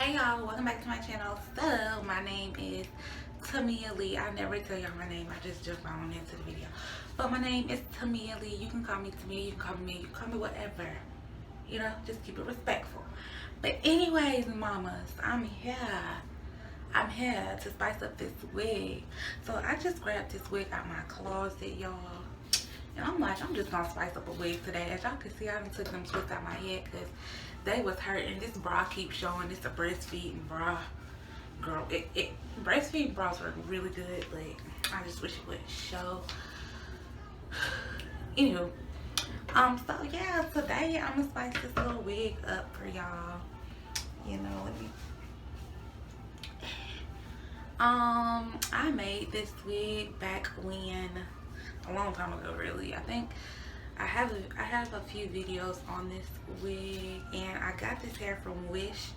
Hey y'all, welcome back to my channel. So my name is Tamia Lee. I never tell y'all my name, I just jump on into the video. But my name is Tamia Lee. You can call me Tamia, you can call me whatever. You know, just keep it respectful. But anyways, mamas, I'm here to spice up this wig. So I just grabbed this wig out my closet, y'all. And I'm like, I'm just gonna spice up a wig today. As y'all can see, I done took them twists out my head because they was hurting. This bra keeps showing. This a breastfeeding bra. Girl, breastfeeding bras are really good, but I just wish it would show. Anywho, so yeah, today I'm gonna spice this little wig up for y'all. You know, let me. I made this wig back when, a long time ago, really. I think I have a few videos on this wig, and I got this hair from Wish,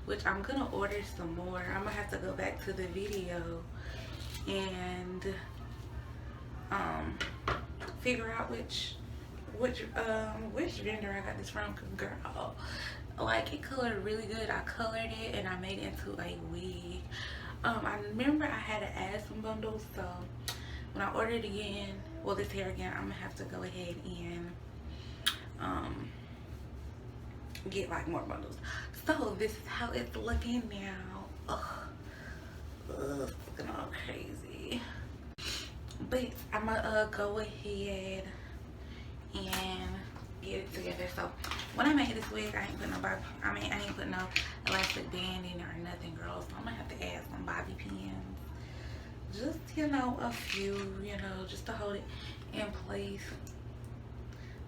which I'm gonna order some more. I'm gonna have to go back to the video and figure out which vendor I got this from. Girl, like, it colored really good. I colored it and I made it into a wig. I remember I had to add some bundles, so when I order it again, well, this hair again, I'm gonna have to go ahead and get like more bundles. So this is how it's looking now. Ugh, it's looking all crazy. But I'm gonna go ahead and get it together. So when I made this wig, I ain't put no elastic band in it or nothing, girl. So I'm gonna have to add some bobby pins. Just, you know, a few, you know, just to hold it in place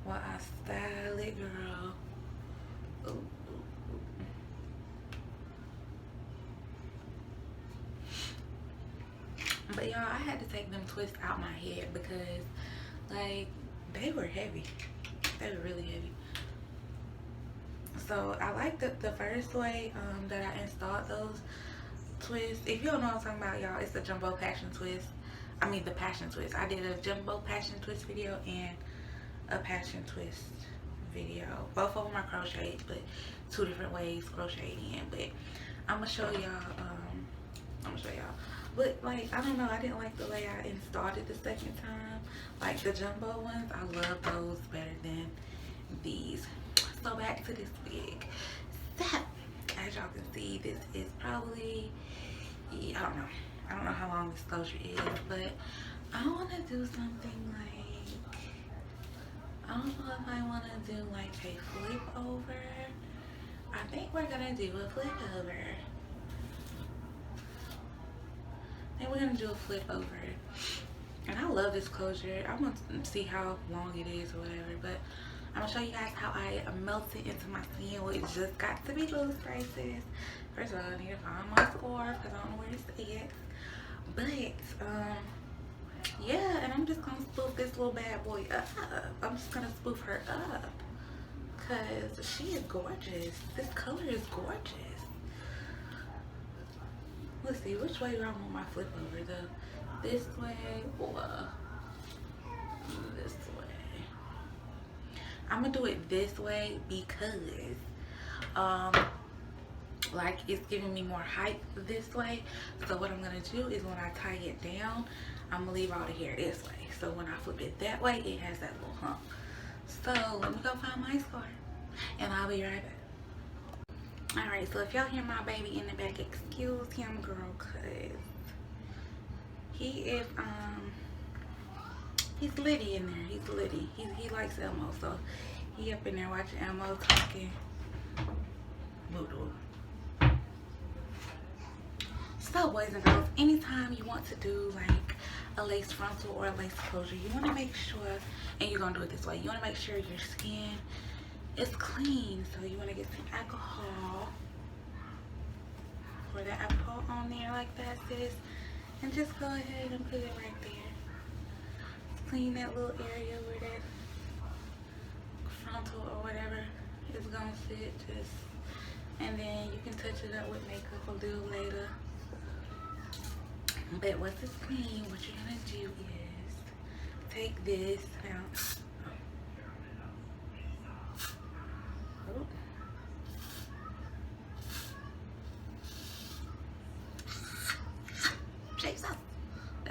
while I style it, girl. Ooh, ooh, ooh. But y'all, I had to take them twists out my head because, like, they were heavy. They were really heavy. So I like the first way that I installed those twist. If you don't know what I'm talking about, y'all, it's the jumbo passion twist. I mean the passion twist. I did a jumbo passion twist video and a passion twist video. Both of them are crocheted, but two different ways crocheted in. But I'm gonna show y'all. But like, I don't know, I didn't like the way I installed it the second time. Like the jumbo ones, I love those better than these. So back to this wig. So as y'all can see, this is probably, I don't know how long this closure is, but I want to do something like, I don't know if I want to do like a flip over. I think we're gonna do a flip over. And I love this closure. I want to see how long it is or whatever, but I'm gonna show you guys how I melt it into my skin. Well, it just got to be loose braces. First of all, I need to find my scarf because I don't know where it's at. But yeah, and I'm just gonna spoof this little bad boy up. I'm just gonna spoof her up because she is gorgeous. This color is gorgeous. Let's see, which way do I want my flip over? This way or this way? I'm gonna do it this way because like, it's giving me more height this way. So what I'm gonna do is when I tie it down, I'm gonna leave all the hair this way. So when I flip it that way, it has that little hump. So let me go find my scarf and I'll be right back. Alright, so if y'all hear my baby in the back, excuse him, girl, cause he is he's litty in there. He's litty. He likes Elmo, so he up in there watching Elmo talking. So boys and girls, anytime you want to do like a lace frontal or a lace closure, you want to make sure, and you're gonna do it this way, you want to make sure your skin is clean. So you want to get some alcohol, pour that alcohol on there like that, sis, and just go ahead and put it right there. Clean that little area where that frontal or whatever is gonna sit, just, and then you can touch it up with makeup a little later. But once it's clean, what you're gonna do is take this out.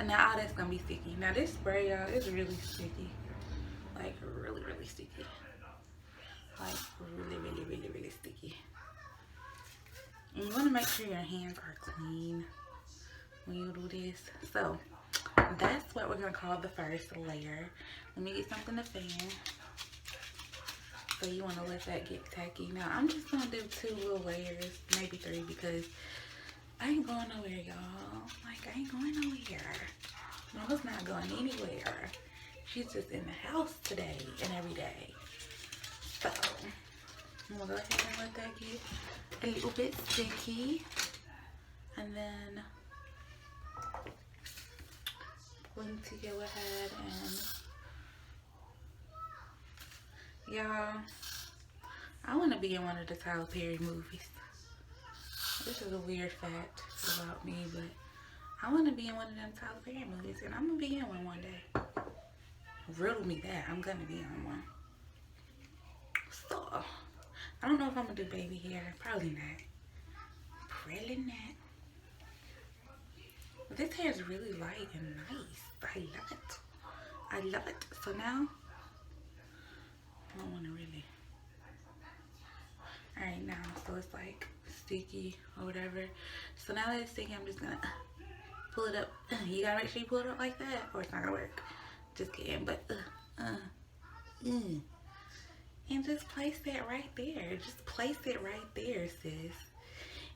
And now all that's gonna be sticky. Now this spray, y'all, is really sticky. Like really, really sticky. Like really, really, really, really sticky. And you want to make sure your hands are clean when you do this. So that's what we're gonna call the first layer. Let me get something to fan. So you want to let that get tacky. Now I'm just gonna do 2 little layers, maybe 3, because I ain't going nowhere, y'all. Like I ain't going nowhere. Mama's not going anywhere. She's just in the house today and every day. So I'm gonna go ahead and let that get a little bit sticky, and then going to go ahead and, y'all, I want to be in one of the Tyler Perry movies. This is a weird fact about me, but I want to be in one of them Tyler Perry movies, and I'm gonna be in one day. Riddle me that. I'm gonna be in one. So I don't know if I'm gonna do baby hair. Probably not. Probably not. But this hair is really light and nice. I love it. I love it. So now I don't want to really. Alright, now so it's like sticky or whatever. So now that it's sticky, I'm just gonna pull it up. You gotta make sure you pull it up like that, or it's not gonna work. Just kidding, but and just place that right there. Just place it right there, sis.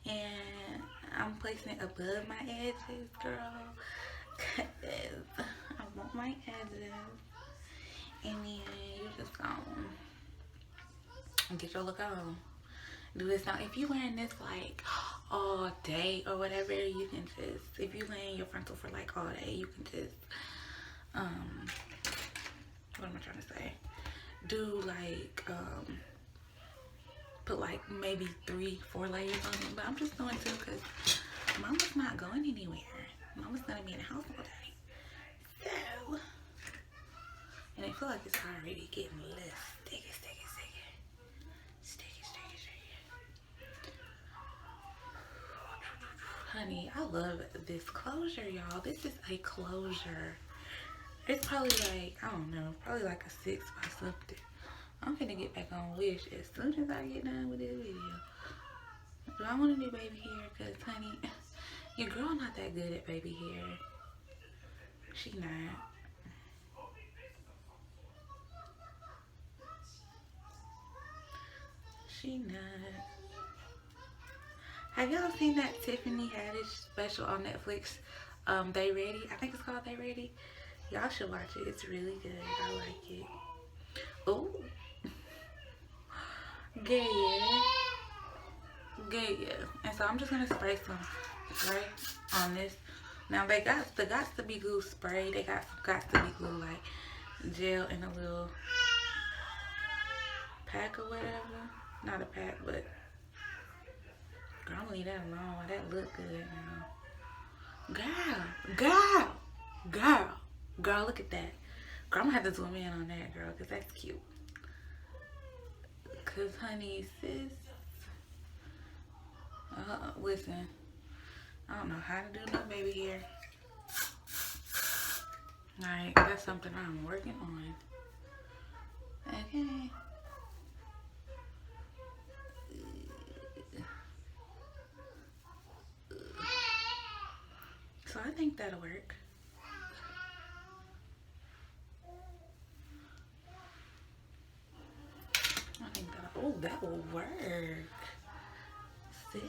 And I'm placing it above my edges, girl. Cause I want my edges. And then you just gonna get your look on. Do this now. If you're wearing this like all day or whatever, you can just, if you're laying your frontal for like all day, you can just what am I trying to say? Do like put like maybe 3-4 layers on it, but I'm just doing 2 because Mama's not going anywhere. Mama's gonna be in the house all day. So, and I feel like it's already getting less sticky. Honey, I love this closure, y'all. This is a closure. It's probably like, I don't know, probably like a 6 by something. I'm gonna get back on Wish as soon as I get done with this video. Do I want to do baby hair? Because, honey, your girl not that good at baby hair. She not. She not. Have y'all seen that Tiffany Haddish special on Netflix? They Ready? I think it's called They Ready. Y'all should watch it. It's really good. I like it. Oh. Yeah. And so I'm just gonna spray some spray on this. Now they got to be glue spray. They got to be glue like gel in a little pack or whatever. Not a pack, but girl, I'm gonna leave that alone. That look good now. Girl, look at that. Girl, I'm gonna have to zoom in on that, girl, because that's cute. Because, honey, sis, listen, I don't know how to do no baby hair. Alright, that's something I'm working on. Okay. So I think that'll work. Oh, that will work, sis.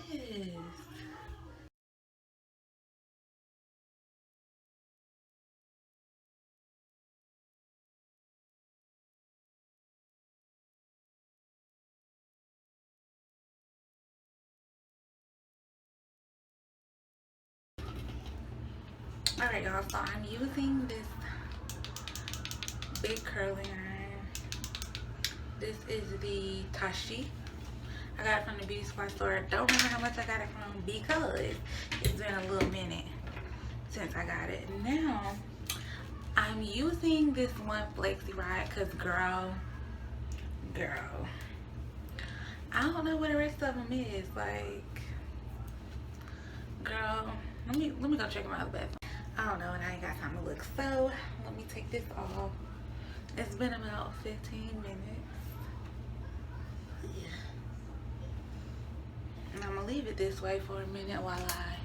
Alright, y'all, so I'm using this big curling iron. This is the Tashi. I got it from the beauty supply store. Don't remember how much I got it from because it's been a little minute since I got it. Now, I'm using this one flexi rod because girl, I don't know what the rest of them is. Like, girl, let me go check them out the bathroom. I don't know, and I ain't got time to look. So let me take this off. It's been about 15 minutes. Yeah. And I'm gonna leave it this way for a minute while I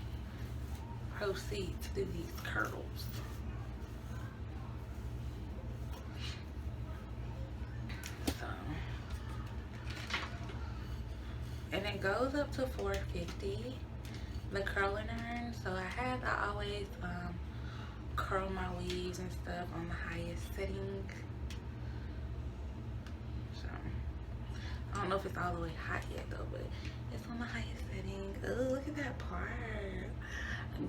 proceed to do these curls. So, and it goes up to $4.50. The curling iron. So I always curl my weaves and stuff on the highest setting. So I don't know if it's all the way hot yet though, but it's on the highest setting. Oh, look at that part,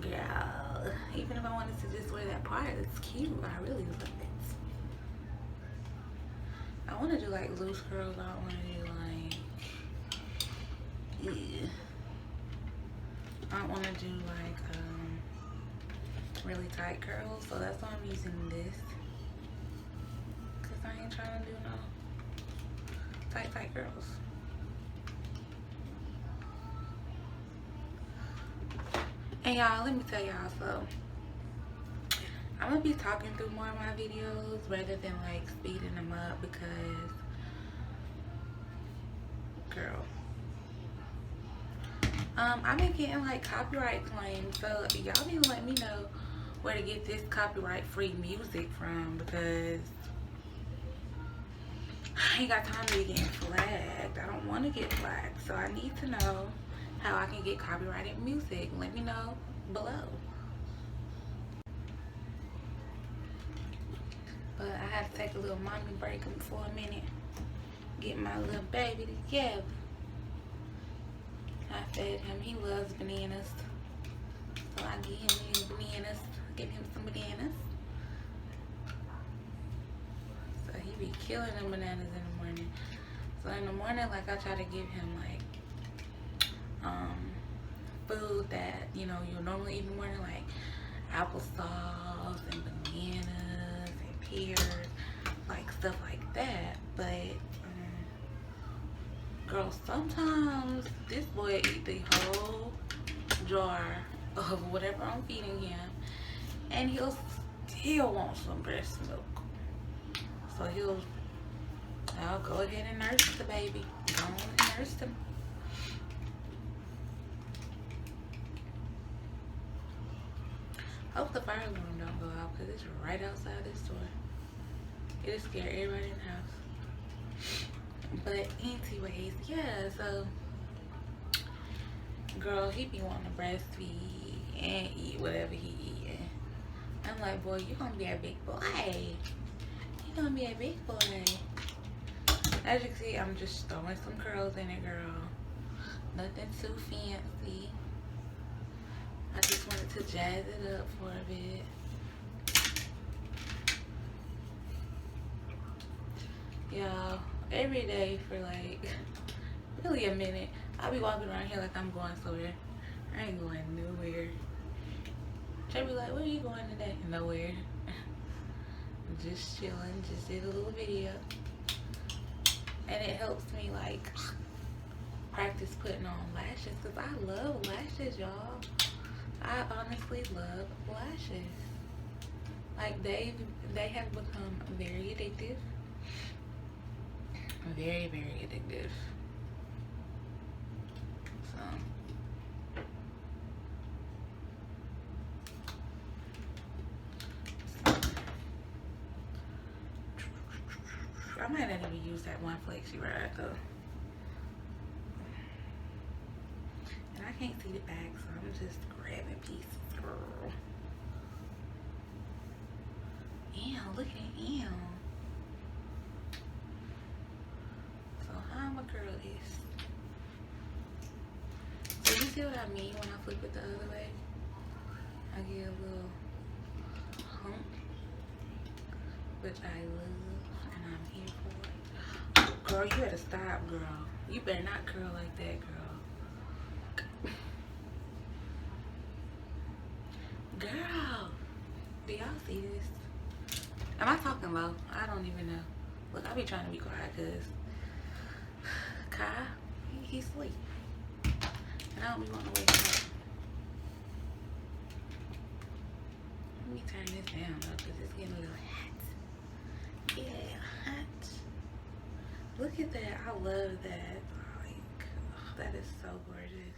girl. Even if I wanted to just wear that part, it's cute. I really love it. I want to do like loose curls. I don't want to do like, yeah. I don't want to do like really tight curls, so that's why I'm using this, because I ain't trying to do no tight curls. And y'all, let me tell y'all, so I'm gonna be talking through more of my videos rather than like speeding them up, because girl, I've been getting like copyright claims, so y'all need to let me know where to get this copyright free music from, because I ain't got time to be getting flagged. I don't want to get flagged, so I need to know how I can get copyrighted music. Let me know below. But I had to take a little mommy break for a minute, get my little baby together. I fed him. He loves bananas, so I give him bananas. Give him some bananas. So he be killing them bananas in the morning. So in the morning, like, I try to give him like food that, you know, you normally eat in the morning, like applesauce and bananas and pears, like stuff like that. But girl, sometimes this boy eat the whole jar of whatever I'm feeding him, and he'll still want some breast milk. So I'll go ahead and nurse the baby. Go on and nurse him. Hope the fire alarm don't go out, because it's right outside this door. It'll scare everybody in the house. But anyways, yeah, so girl, he be wanting to breastfeed and eat whatever he eating. I'm like, boy, you gonna be a big boy. You gonna be a big boy. As you can see, I'm just throwing some curls in it, girl. Nothing too fancy. I just wanted to jazz it up for a bit. Y'all, every day for like really a minute, I'll be walking around here like I'm going somewhere. I ain't going nowhere. They be like, where are you going today? Nowhere. Just chilling, just did a little video. And it helps me like practice putting on lashes, because I love lashes, y'all. I honestly love lashes. Like they have become very addictive. Very, very addictive. So I might not even use that one flexi rod though. And I can't see the back, so I'm just grabbing pieces, girl. Ew, look at it, ew. So how my girl is. So you see what I mean when I flip it the other way? I get a little hump, which I love, and I'm here for it. Girl, you better stop, girl. You better not curl like that, girl. Girl, do y'all see this? Am I talking low? I don't even know. Look, I be trying to be quiet because Kai, he's asleep. And I don't be wanting to wake him up. me turn this down though, because it's getting a little hot. Yeah, hot. Look at that. I love that. Like, oh, that is so gorgeous.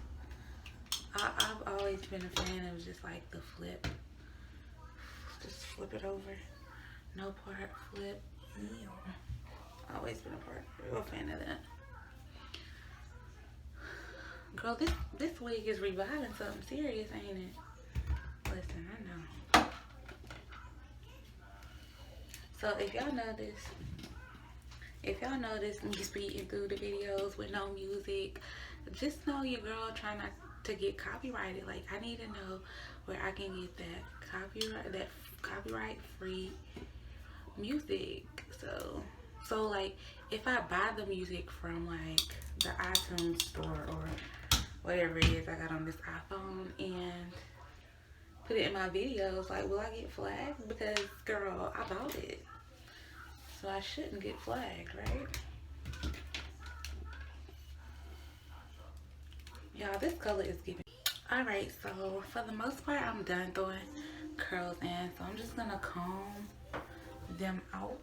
I've always been a fan of just like the flip. Just flip it over. No part flip. Always been a real fan of that. Girl, this wig is reviving something serious, ain't it? Listen, I know. So if y'all notice me speaking through the videos with no music, just know your girl trying not to get copyrighted. Like, I need to know where I can get that copyright free music. So like, if I buy the music from like the iTunes store or whatever it is I got on this iPhone and put it in my videos, like, will I get flagged? Because girl, I bought it, so I shouldn't get flagged, right? Y'all, this color is giving. Alright, so for the most part, I'm done throwing curls in, so I'm just gonna comb them out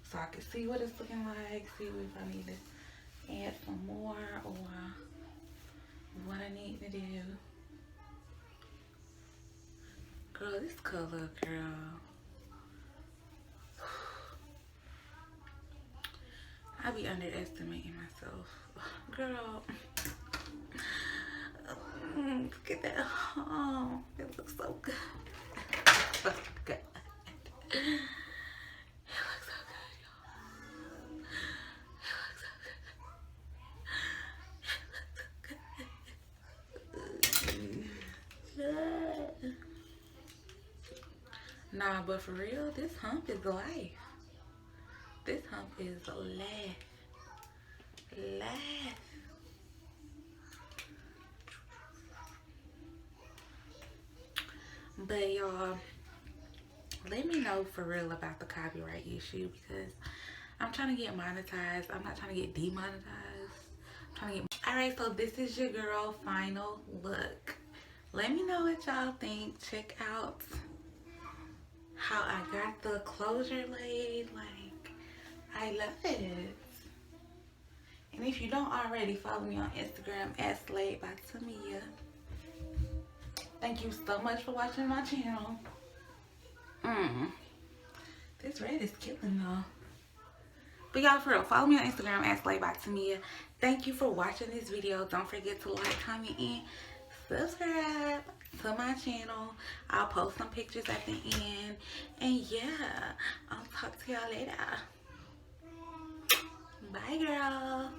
so I can see what it's looking like, see if I need to add some more or what I need to do. Girl, this color, girl. I be underestimating myself. Girl. Look at that. Oh, it looks so good. So good. It looks so good, y'all. It looks so good. It looks so good. Nah, but for real, this hump is life. This hump is life. Life. But y'all, let me know for real about the copyright issue, because I'm trying to get monetized. I'm not trying to get demonetized. I'm trying to get. Alright, so this is your girl final look. Let me know what y'all think. Check out how I got the closure laid. Like, I love it. And if you don't already, follow me on Instagram at Slayedbytamia. Thank you so much for watching my channel. This red is killing though. But y'all, for real, follow me on Instagram at Slayedbytamia. Thank you for watching this video. Don't forget to like, comment, and subscribe to my channel. I'll post some pictures at the end. And yeah, I'll talk to y'all later. Bye, girl.